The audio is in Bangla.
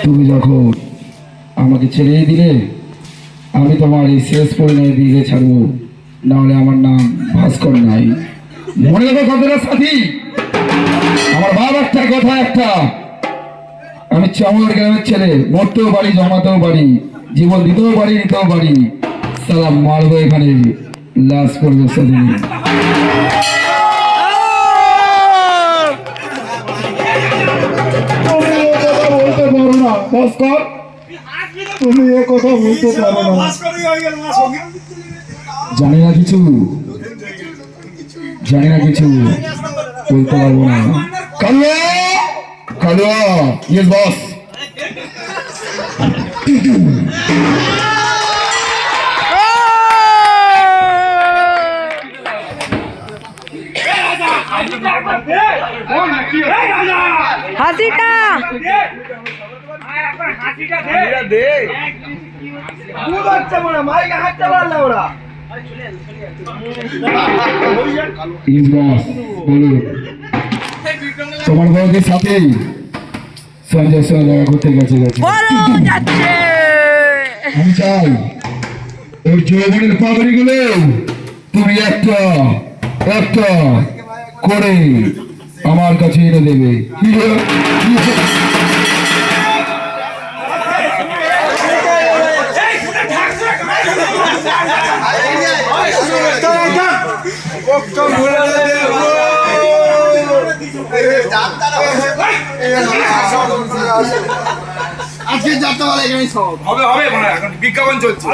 তুমি যখন আমাকে ছেড়েই দিলে, আমি তোমার এই শেষ পরিণয় দিলে ছাড়বো, নাহলে আমার নাম ভাস্কর নাই। মনে রেখো কথাটা সাথী, আমার বাবা একটা কথা একটা, আমি চামড় গ্রামের ছেলে, মরতেও পারি জমাতেও পারি, জীবন দিতেও পারি নিতেও পারি, সালাম মারবো এখানে, লাশ করবে সেদিন। বলতে পারো না ভাস্কর, তুমি এ কথা বলতে পারো না। জানি না কিছু, জানি না কিছু, বলতে পারবো না। কালুয়া, কালুয়া, ইয়েস বস। হাসিটা দে দুধ হচ্ছে মনে মাইকে হাঁটতে পারলে ওরা ইয়েস বস, বলুন। তোমার বউদের সাথেই সঞ্জয় সঙ্গে দেখা করতে গেছে। আমি চাই ওই যৌবনের পাগড়ি গুলো তুমি একটা একটা করে আমার কাছে এনে দেবে। আজকে যাত্রা বলে এখানে সব হবে হবে মানে এখন বিজ্ঞাপন চলছে।